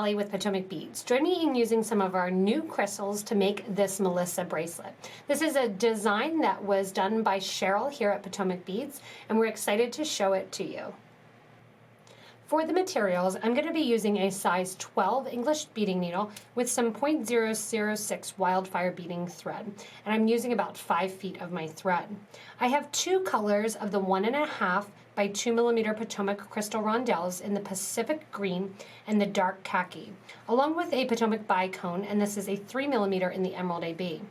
Kelly with Potomac Beads. Join me in using some of our new crystals to make this Melissa bracelet. This is a design that was done by Sheryl here at Potomac Beads, and we're excited to show it to you. For the materials, I'm going to be using a size 12 English beading needle with some .006 wildfire beading thread, and I'm using about 5 feet of my thread. I have two colors of the 1.5 by 2 millimeter Potomac crystal rondelles in the Pacific green and the dark khaki, along with a Potomac bicone, and this is a 3 millimeter in the emerald AB.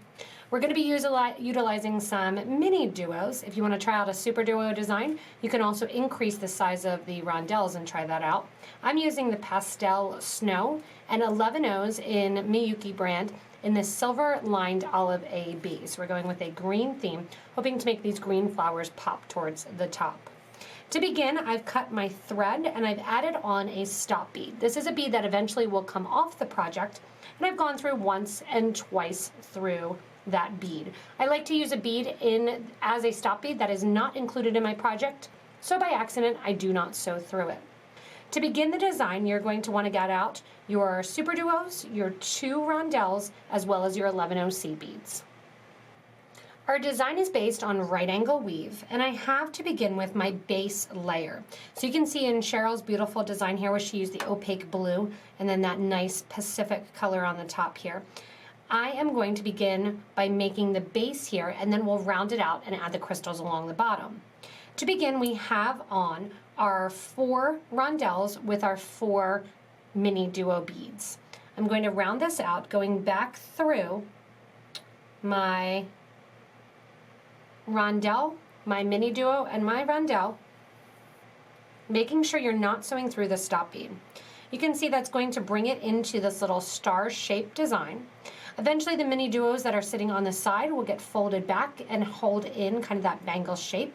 We're going to be utilizing some mini duos. If you want to try out a super duo design, you can also increase the size of the rondelles and try that out. I'm using the Pastel Snow and 11Os in Miyuki brand in the silver lined olive AB. So we're going with a green theme, hoping to make these green flowers pop towards the top. To begin, I've cut my thread and I've added on a stop bead. This is a bead that eventually will come off the project, and I've gone through once and twice through that bead. I like to use a bead in as a stop bead that is not included in my project, so by accident I do not sew through it. To begin the design, you're going to want to get out your super duos, your 2 rondelles, as well as your 11O C beads. Our design is based on right angle weave, and I have to begin with my base layer. So you can see in Cheryl's beautiful design here where she used the opaque blue and then that nice Pacific color on the top here. I am going to begin by making the base here, and then we'll round it out and add the crystals along the bottom. To begin, we have on our 4 rondelles with our 4 mini duo beads. I'm going to round this out, going back through my rondelle, my mini duo, and my rondelle, making sure you're not sewing through the stop bead. You can see that's going to bring it into this little star-shaped design. Eventually the mini duos that are sitting on the side will get folded back and hold in kind of that bangle shape.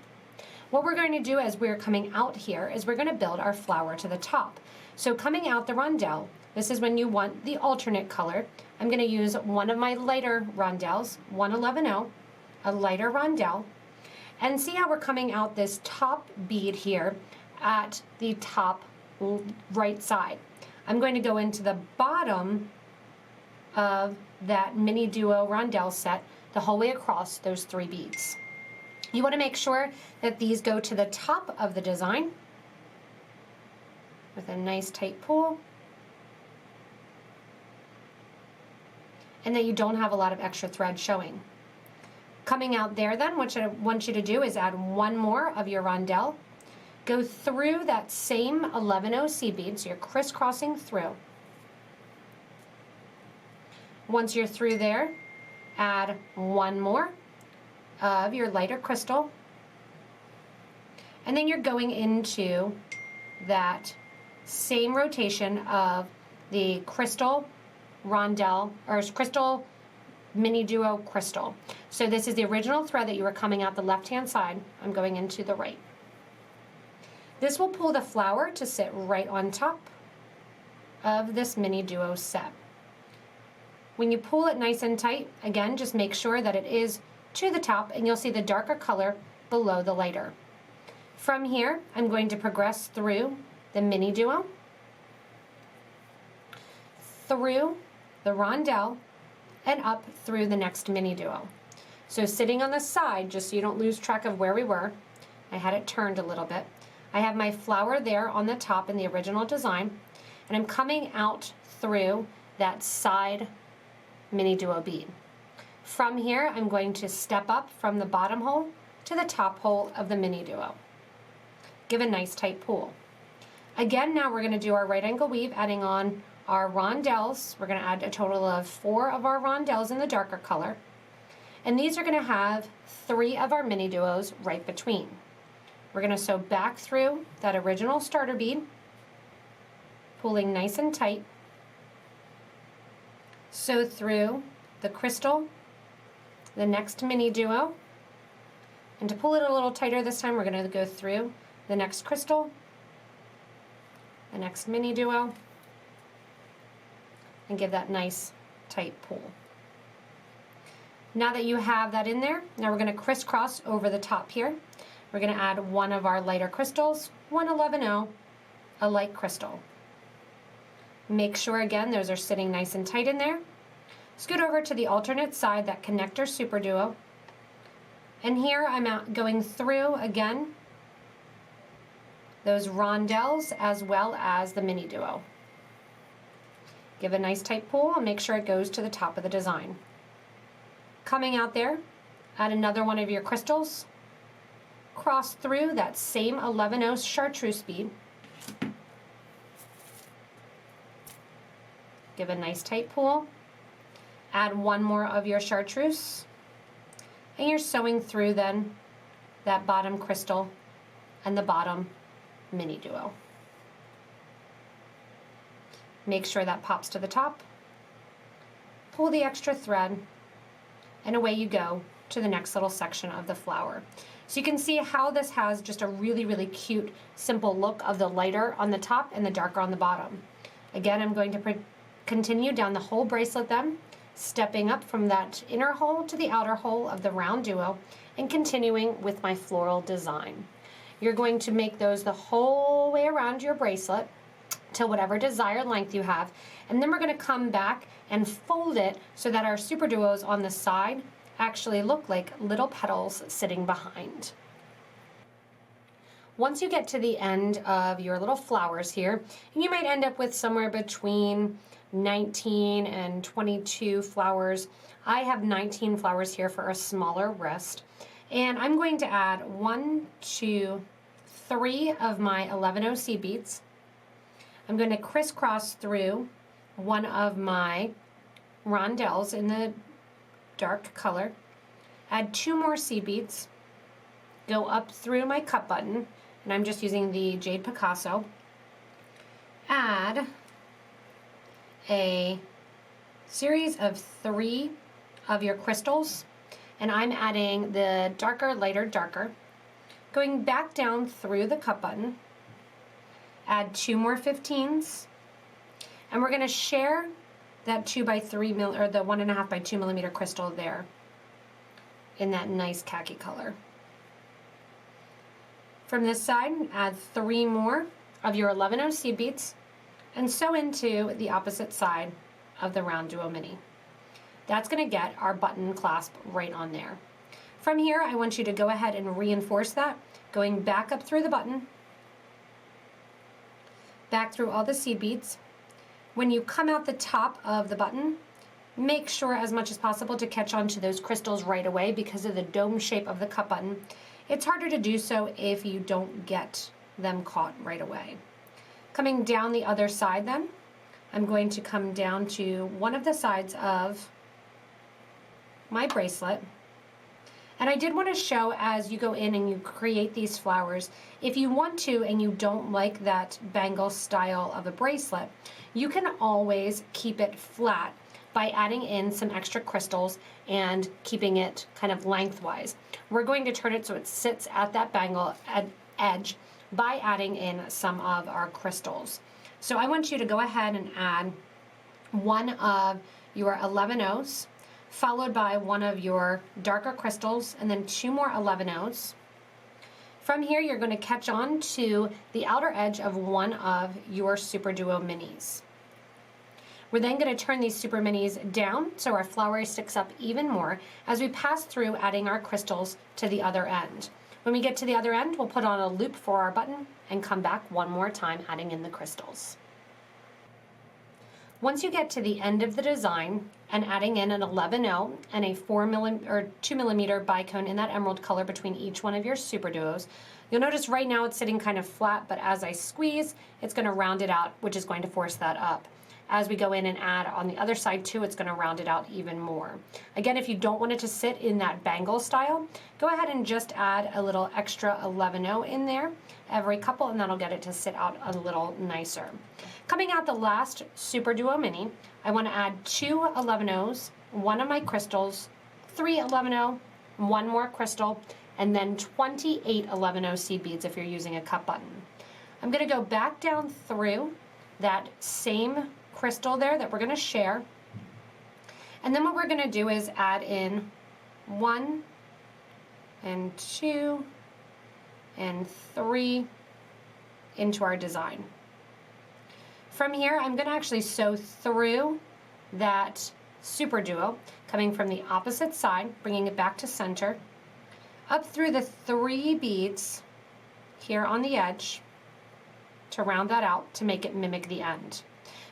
What we're going to do as we're coming out here is we're going to build our flower to the top. So coming out the rondelle, this is when you want the alternate color. I'm going to use one of my lighter rondelles, 111O, a lighter rondelle, and see how we're coming out this top bead here at the top right side. I'm going to go into the bottom of that mini duo rondelle set the whole way across those 3 beads. You want to make sure that these go to the top of the design with a nice tight pull, and that you don't have a lot of extra thread showing. Coming out there then, what I want you to do is add one more of your rondelle, go through that same 11O C bead, so you're crisscrossing through. Once you're through there, add one more of your lighter crystal, and then you're going into that same rotation of the crystal rondelle, or crystal mini duo crystal. So this is the original thread that you were coming out the left-hand side. I'm going into the right. This will pull the flower to sit right on top of this mini duo set. When you pull it nice and tight, again, just make sure that it is to the top, and you'll see the darker color below the lighter. From here, I'm going to progress through the mini duo, through the rondelle, and up through the next mini duo. So sitting on the side, just so you don't lose track of where we were, I had it turned a little bit. I have my flower there on the top in the original design, and I'm coming out through that side mini duo bead. From here, I'm going to step up from the bottom hole to the top hole of the mini duo. Give a nice tight pull. Again, now we're going to do our right angle weave, adding on our rondelles. We're going to add a total of 4 of our rondelles in the darker color, and these are going to have 3 of our mini duos right between. We're going to sew back through that original starter bead, pulling nice and tight, sew through the crystal, the next mini duo, and to pull it a little tighter this time, we're going to go through the next crystal, the next mini duo, and give that nice tight pull. Now that you have that in there, now we're going to crisscross over the top here. We're going to add one of our lighter crystals, 111O, a light crystal. Make sure again those are sitting nice and tight in there. Scoot over to the alternate side, that connector super duo. And here I'm going through again those rondelles as well as the MiniDuo. Give a nice tight pull and make sure it goes to the top of the design. Coming out there, add another one of your crystals. Cross through that same 11/0 chartreuse bead. Give a nice tight pull. Add one more of your chartreuse. And you're sewing through then that bottom crystal and the bottom MiniDuo. Make sure that pops to the top. Pull the extra thread, and away you go to the next little section of the flower. So you can see how this has just a really, really cute, simple look of the lighter on the top and the darker on the bottom. Again, I'm going to continue down the whole bracelet then, stepping up from that inner hole to the outer hole of the round duo and continuing with my floral design. You're going to make those the whole way around your bracelet to whatever desired length you have, and then we're going to come back and fold it so that our super duos on the side actually look like little petals sitting behind. Once you get to the end of your little flowers here, and you might end up with somewhere between 19 and 22 flowers. I have 19 flowers here for a smaller wrist, and I'm going to add 1, 2, 3 of my 11/0 seed beads. I'm going to crisscross through one of my rondelles in the dark color, add 2 more seed beads, go up through my cup button, and I'm just using the Jade Picasso, add a series of 3 of your crystals, and I'm adding the darker, lighter, darker, going back down through the cup button, add 2 more 15s, and we're going to share that 2 by 3 mil, or the 1.5 by 2 millimeter crystal there in that nice khaki color. From this side, add 3 more of your 11/0 seed beads and sew into the opposite side of the round duo mini. That's going to get our button clasp right on there. From here, I want you to go ahead and reinforce that, going back up through the button, back through all the seed beads. When you come out the top of the button, make sure as much as possible to catch on to those crystals right away because of the dome shape of the cup button. It's harder to do so if you don't get them caught right away. Coming down the other side then, I'm going to come down to one of the sides of my bracelet. And I did want to show, as you go in and you create these flowers, if you want to and you don't like that bangle style of a bracelet, you can always keep it flat by adding in some extra crystals and keeping it kind of lengthwise. We're going to turn it so it sits at that bangle edge by adding in some of our crystals. So I want you to go ahead and add 1 of your 11/0s, followed by 1 of your darker crystals, and then 2 more 11/0s. From here, you're going to catch on to the outer edge of 1 of your Super Duo minis. We're then going to turn these super minis down so our flower sticks up even more as we pass through adding our crystals to the other end. When we get to the other end, we'll put on a loop for our button and come back one more time adding in the crystals. Once you get to the end of the design and adding in an 11/0 and a 2 millimeter bicone in that emerald color between each one of your super duos, you'll notice right now it's sitting kind of flat, but as I squeeze, it's going to round it out, which is going to force that up. As we go in and add on the other side too, it's going to round it out even more. Again, if you don't want it to sit in that bangle style, go ahead and just add a little extra 11/0 in there every couple, and that'll get it to sit out a little nicer. Coming out the last Super Duo Mini, I want to add 2 11/0s, 1 of my crystals, 3 11/0, 1 more crystal, and then 28 11/0 seed beads if you're using a cup button. I'm going to go back down through that same crystal there that we're going to share, and then what we're going to do is add in 1 and 2 and 3 into our design. From here, I'm going to actually sew through that super duo, coming from the opposite side, bringing it back to center, up through the 3 beads here on the edge to round that out to make it mimic the end.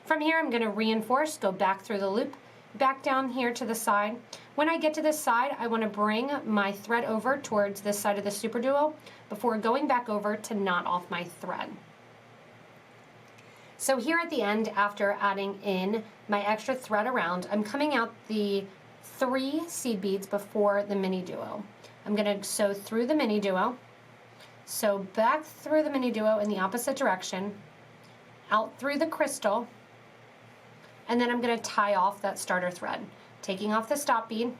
From here, I'm going to reinforce, go back through the loop, back down here to the side. When I get to this side, I want to bring my thread over towards this side of the super duo before going back over to knot off my thread. So here at the end, after adding in my extra thread around, I'm coming out the 3 seed beads before the MiniDuo. I'm going to sew through the MiniDuo, sew back through the MiniDuo in the opposite direction, out through the crystal, and then I'm going to tie off that starter thread, taking off the stop bead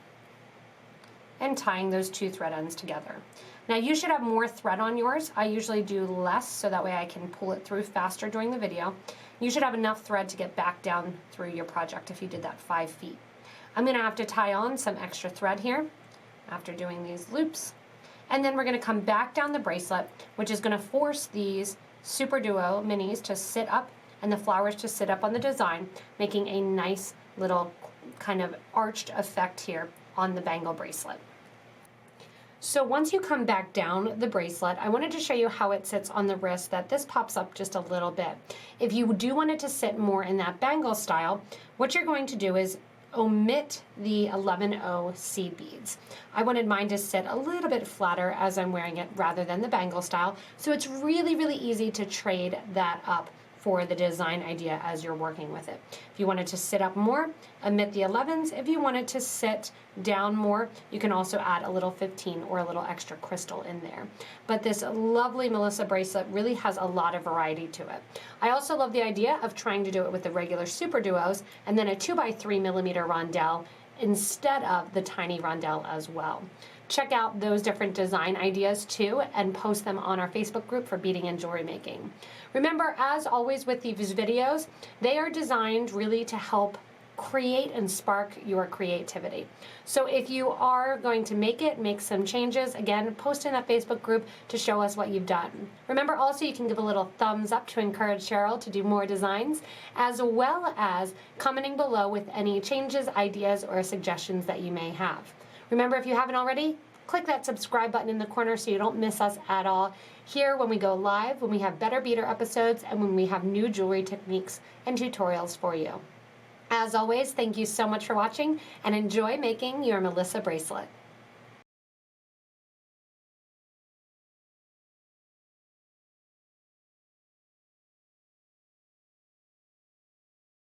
and tying those 2 thread ends together. Now you should have more thread on yours. I usually do less so that way I can pull it through faster during the video. You should have enough thread to get back down through your project if you did that 5 feet. I'm going to have to tie on some extra thread here after doing these loops. And then we're going to come back down the bracelet, which is going to force these Super Duo minis to sit up and the flowers to sit up on the design, making a nice little kind of arched effect here on the bangle bracelet. So once you come back down the bracelet, I wanted to show you how it sits on the wrist, that this pops up just a little bit. If you do want it to sit more in that bangle style, what you're going to do is omit the 11-0 seed beads. I wanted mine to sit a little bit flatter as I'm wearing it rather than the bangle style, so it's really, really easy to trade that up for the design idea as you're working with it. If you wanted to sit up more, omit the 11s. If you wanted to sit down more, you can also add a little 15 or a little extra crystal in there. But this lovely Melissa bracelet really has a lot of variety to it. I also love the idea of trying to do it with the regular super duos and then a 2x3mm rondelle instead of the tiny rondelle as well. Check out those different design ideas too and post them on our Facebook group for beading and jewelry making. Remember, as always with these videos, they are designed really to help create and spark your creativity. So if you are going to make some changes, again, post in that Facebook group to show us what you've done. Remember also you can give a little thumbs up to encourage Sheryl to do more designs, as well as commenting below with any changes, ideas, or suggestions that you may have. Remember, if you haven't already, click that subscribe button in the corner so you don't miss us at all here when we go live, when we have better beader episodes, and when we have new jewelry techniques and tutorials for you. As always, thank you so much for watching and enjoy making your Melissa bracelet.